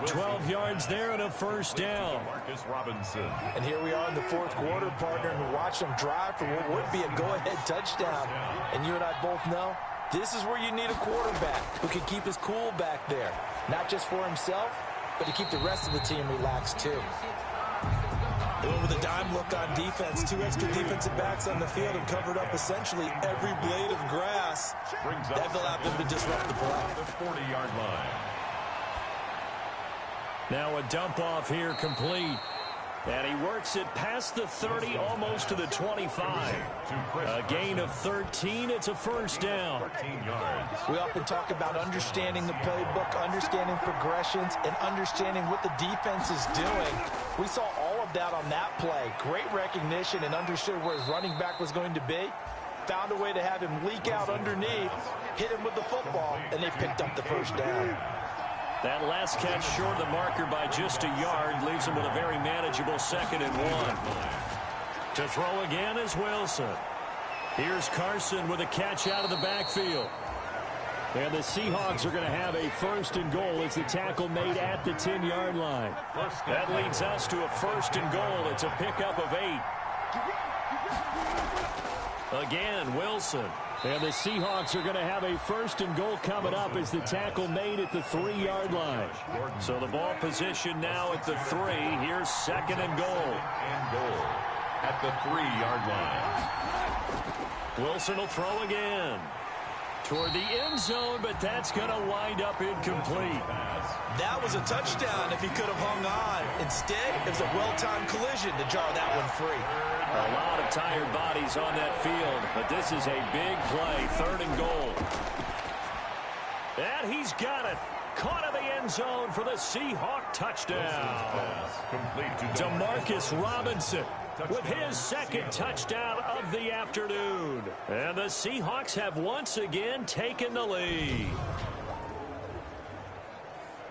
12 yards there and a first down. And here we are in the fourth quarter, partner, and we watch them drive for what would be a go-ahead touchdown. And you and I both know this is where you need a quarterback who can keep his cool back there, not just for himself, but to keep the rest of the team relaxed too. They went with a dime look on defense. 2 extra defensive backs on the field and covered up essentially every blade of grass. That allowed them to disrupt the play. The 40-yard line. Now a dump off here complete. And he works it past the 30, almost to the 25. A gain of 13. It's a first down. 14 yards. We often talk about understanding the playbook, understanding progressions, and understanding what the defense is doing. We saw all of that on that play. Great recognition and understood where his running back was going to be. Found a way to have him leak out underneath, hit him with the football, and they picked up the first down. That last catch short of the marker by just a yard leaves him with a very manageable 2nd and 1. To throw again is Wilson. Here's Carson with a catch out of the backfield. And the Seahawks are going to have a 1st and goal as the tackle made at the 10-yard line. That leads us to a 1st and goal. It's a pickup of 8. Again, Wilson. And the Seahawks are going to have a 1st and goal coming up as the tackle made at the 3-yard line. So the ball position now at the 3. Here's 2nd and goal. And goal at the 3-yard line. Wilson will throw again. Toward the end zone, but that's going to wind up incomplete. That was a touchdown if he could have hung on. Instead, it was a well-timed collision to jar that one free. A lot of tired bodies on that field, but this is a big play, 3rd and goal. And he's got it. Caught in the end zone for the Seahawk touchdown. Demarcus Robinson with his 2nd touchdown of the afternoon. And the Seahawks have once again taken the lead.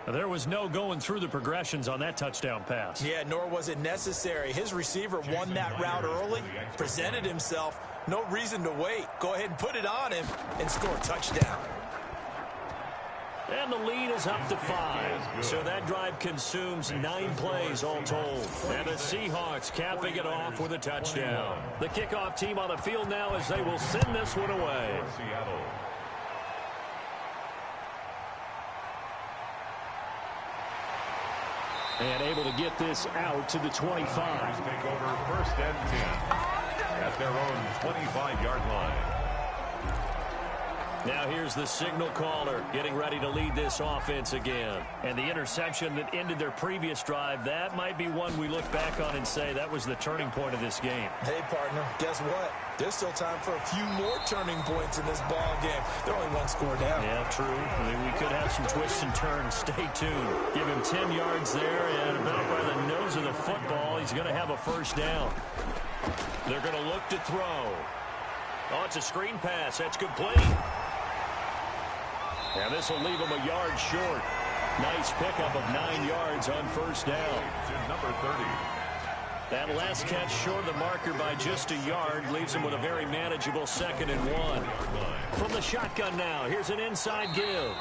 There was no going through the progressions on that touchdown pass. Yeah, nor was it necessary. His receiver won that route early, presented himself. No reason to wait. Go ahead and put it on him and score a touchdown. And the lead is up to 5. So that drive consumes 9 plays all told. And the Seahawks capping it off with a touchdown. The kickoff team on the field now as they will send this one away. Seattle. And able to get this out to the 25. Take over 1st and 10 at their own 25-yard line. Now here's the signal caller getting ready to lead this offense again. And the interception that ended their previous drive, that might be one we look back on and say that was the turning point of this game. Hey, partner, guess what? There's still time for a few more turning points in this ball game. They're only 1 score down. Yeah, true. I mean, we could have some twists and turns. Stay tuned. Give him 10 yards there, and about by the nose of the football, he's going to have a first down. They're going to look to throw. Oh, it's a screen pass. That's complete. And this will leave him a yard short. Nice pickup of 9 yards on first down. To number 30. That last catch short of the marker by just a yard leaves him with a very manageable 2nd and 1. From the shotgun now, here's an inside give.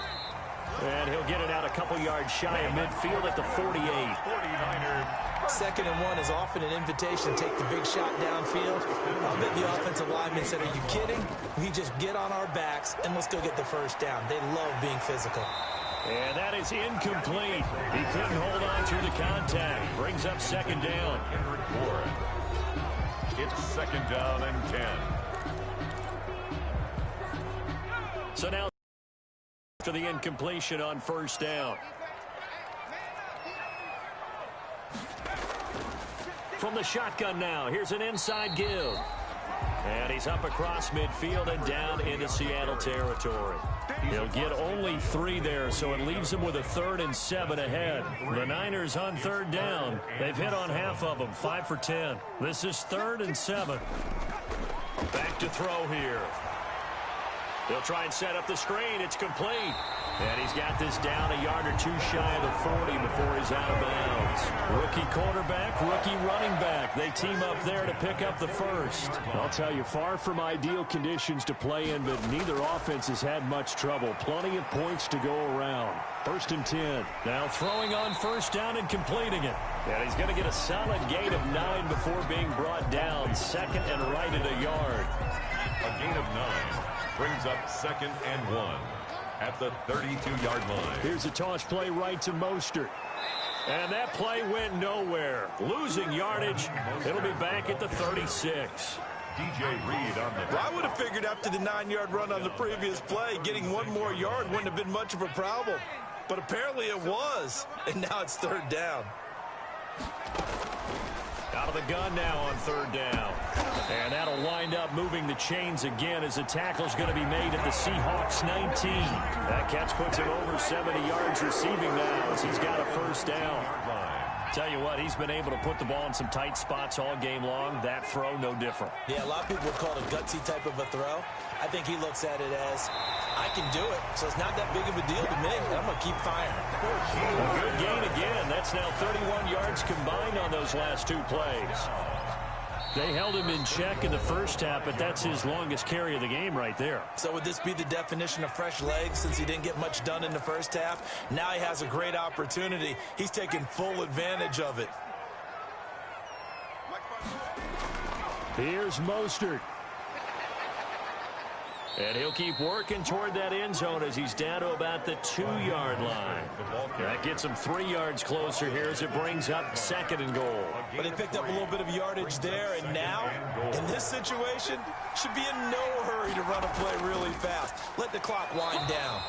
And he'll get it out a couple yards shy of midfield at the 48. 49er. 2nd and 1 is often an invitation to take the big shot downfield. I'll bet the offensive lineman said, are you kidding? We just get on our backs and let's go get the first down. They love being physical. And that is incomplete. He couldn't hold on through the contact. Brings up 2nd down. It's 2nd down and 10. So now after the incompletion on first down. from the shotgun now. Here's an inside give. And he's up across midfield and down into Seattle territory. He'll get only 3 there, so it leaves him with a 3rd and 7 ahead. The Niners on 3rd down. They've hit on half of them, 5 for 10. This is 3rd and 7. Back to throw here. He'll try and set up the screen. It's complete. And he's got this down a yard or 2 shy of the 40 before he's out of bounds. Rookie quarterback, rookie running back. They team up there to pick up the first. I'll tell you, far from ideal conditions to play in, but neither offense has had much trouble. Plenty of points to go around. 1st and 10. Now throwing on 1st down and completing it. And he's going to get a solid gain of 9 before being brought down. 2nd and right at a yard. A gain of 9 brings up 2nd and 1. At the 32-yard line. Here's a toss play right to Mostert. And that play went nowhere. Losing yardage. It'll be back at the 36. DJ Reed on the... Well, I would have figured after the 9-yard run on the previous play, getting 1 more yard wouldn't have been much of a problem. But apparently it was. And now it's 3rd down. Out of the gun now on 3rd down. And that'll wind up moving the chains again as the tackle's going to be made at the Seahawks 19. That catch puts him over 70 yards receiving now as he's got a 1st down. Tell you what, he's been able to put the ball in some tight spots all game long. That throw, no different. Yeah, a lot of people would call it a gutsy type of a throw. I think he looks at it as, I can do it, so it's not that big of a deal to me. I'm going to keep firing. A good gain again. That's now 31 yards combined on those last 2 plays. They held him in check in the first half, but that's his longest carry of the game right there. So would this be the definition of fresh legs since he didn't get much done in the first half? Now he has a great opportunity. He's taking full advantage of it. Here's Mostert. And he'll keep working toward that end zone as he's down to about the 2-yard line. That gets him 3 yards closer here as it brings up 2nd and goal. But he picked up a little bit of yardage there, and now, in this situation, should be in no hurry to run a play really fast. Let the clock wind down.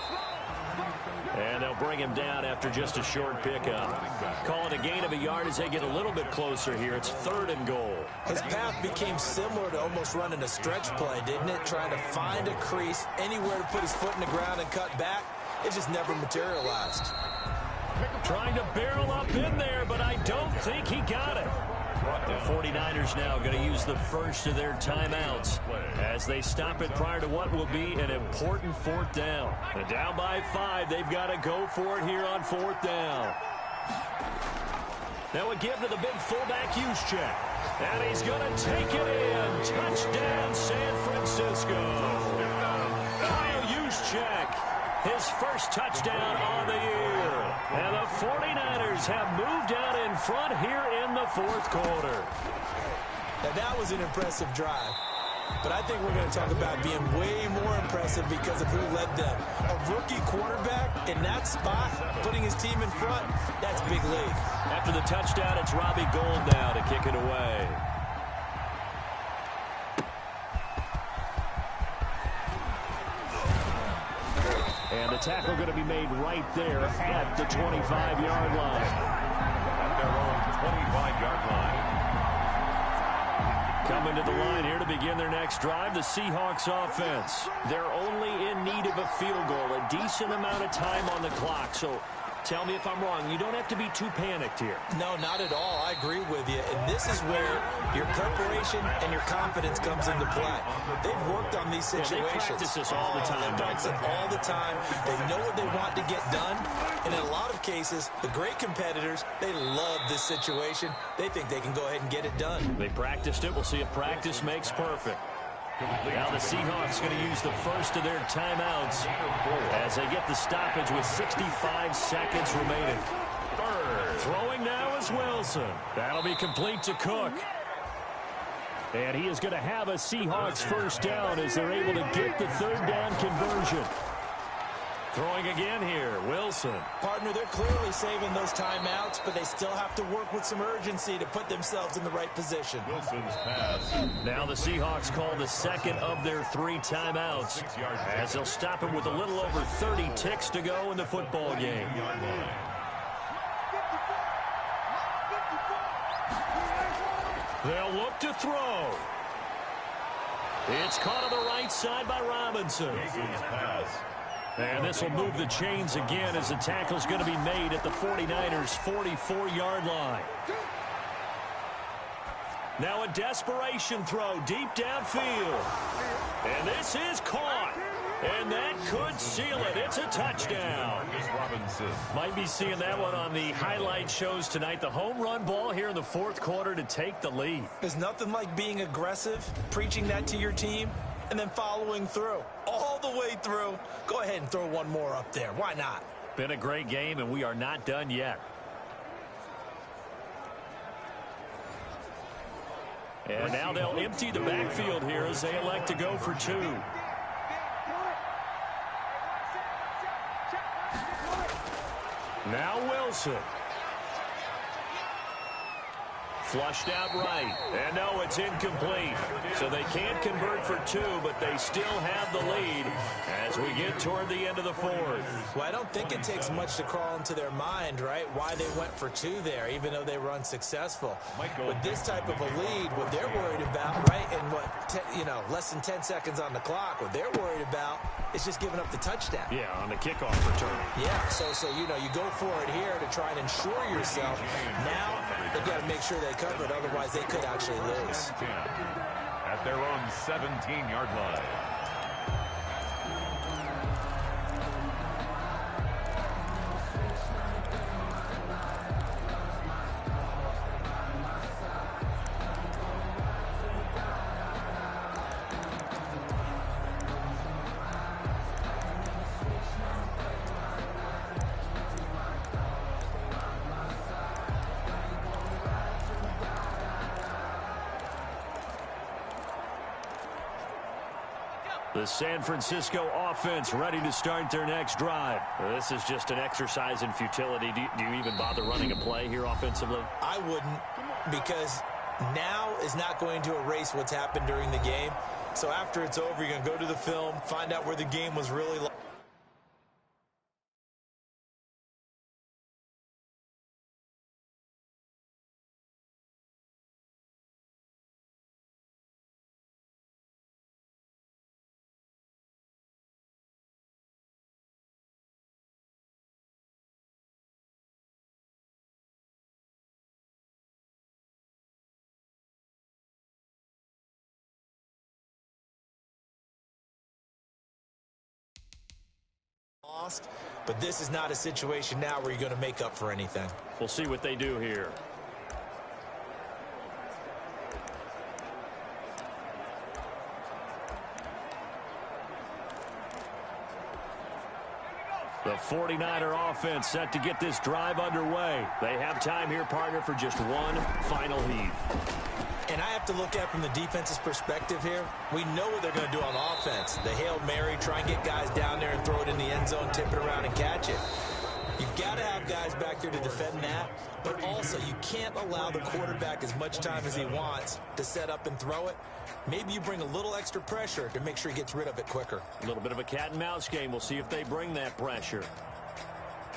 And they'll bring him down after just a short pickup. Call it a gain of a yard as they get a little bit closer here. It's 3rd and goal. His path became similar to almost running a stretch play, didn't it? Trying to find a crease, anywhere to put his foot in the ground and cut back. It just never materialized. Trying to barrel up in there, but I don't think he got it. The 49ers now going to use the first of their timeouts as they stop it prior to what will be an important 4th down. And down by 5, they've got to go for it here on 4th down. Now a give to the big fullback Juszczyk. And he's going to take it in. Touchdown, San Francisco. Kyle Juszczyk, his first touchdown on the year. And the 49ers have moved out in front here in the 4th quarter. Now that was an impressive drive. But I think we're going to talk about being way more impressive because of who led them. A rookie quarterback in that spot, putting his team in front, that's big league. After the touchdown, it's Robbie Gould now to kick it away. And the tackle going to be made right there at the 25-yard line. At their own 25-yard line. Coming to the line here to begin their next drive, the Seahawks offense. They're only in need of a field goal, a decent amount of time on the clock. So tell me if I'm wrong. You don't have to be too panicked here. No, not at all. I agree with you. And this is where your preparation and your confidence comes into play. They've worked on these situations. They practice this all the time. They practice it all the time. They know what they want to get done. And in a lot of cases, the great competitors, they love this situation. They think they can go ahead and get it done. They practiced it. We'll see if practice makes perfect. Now the Seahawks going to use the first of their timeouts as they get the stoppage with 65 seconds remaining. Throwing now is Wilson. That'll be complete to Cook. And he is going to have a Seahawks 1st down as they're able to get the 3rd down conversion. Throwing again here, Wilson. Partner, they're clearly saving those timeouts, but they still have to work with some urgency to put themselves in the right position. Wilson's pass. Now the Seahawks call the 2nd of their 3 timeouts as they'll stop him with a little over 30 ticks to go in the football game. They'll look to throw. It's caught on the right side by Robinson. And this will move the chains again as the tackle's going to be made at the 49ers' 44-yard line. Now a desperation throw deep downfield. And this is caught. And that could seal it. It's a touchdown. Robinson. Might be seeing that one on the highlight shows tonight. The home run ball here in the fourth quarter to take the lead. There's nothing like being aggressive, preaching that to your team, and then following through. All the way through. Go ahead and throw one more up there. Why not? Been a great game, and we are not done yet. And now they'll empty the backfield here as they elect to go for two. Now Wilson. Flushed out right. And no, it's incomplete. So they can't convert for two, but they still have the lead as we get toward the end of the fourth. Well, I don't think it takes much to crawl into their mind, right, why they went for two there, even though they were unsuccessful. With this type of a lead, what they're worried about, right, and less than 10 seconds on the clock, what they're worried about is just giving up the touchdown. Yeah, on the kickoff return. Yeah, so you go for it here to try and ensure yourself. Now they've got to make sure they cover it, otherwise they could actually lose. At their own 17-yard line. The San Francisco offense ready to start their next drive. This is just an exercise in futility. Do you even bother running a play here offensively? I wouldn't, because now is not going to erase what's happened during the game. So after it's over, you're going to go to the film, find out where the game was really like. Lost, but this is not a situation now where you're going to make up for anything. We'll see what they do here. The 49er offense set to get this drive underway. They have time here, partner, for just one final heave. And I have to look at it from the defense's perspective here. We know what they're going to do on offense. The Hail Mary, try and get guys down there and throw it in the end zone, tip it around and catch it. You've got to have guys back there to defend that, but also you can't allow the quarterback as much time as he wants to set up and throw it. Maybe you bring a little extra pressure to make sure he gets rid of it quicker. A little bit of a cat and mouse game. We'll see if they bring that pressure.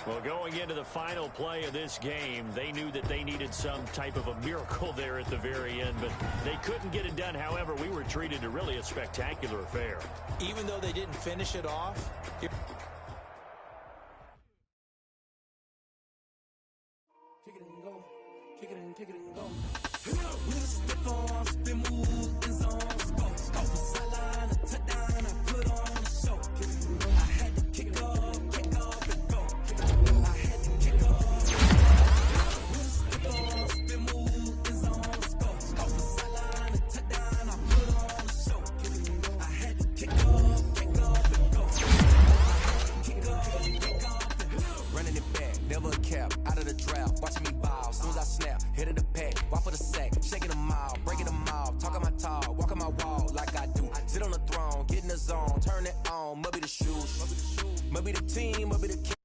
Well, going into the final play of this game, they knew that they needed some type of a miracle there at the very end, but they couldn't get it done. However, we were treated to really a spectacular affair. Even though they didn't finish it off, kick it and go. Kick it and go. With a stiff on, spin move, in zone, go for sideline, a touchdown, I put on the show. I had to kick off and go. I had to kick off. With a stiff on, spin move, in zone, go for sideline, a touchdown, I put on the show. I had to kick off and go. Running it back, never a cap, out of the draft, watching me ball, soon as I snap, hit of the pack, walk for the sack, shaking them out, breaking them out, talking my talk, walking my wall like I do, sit on the throne, get in the zone, turn it on, maybe the shoes, maybe the team, maybe the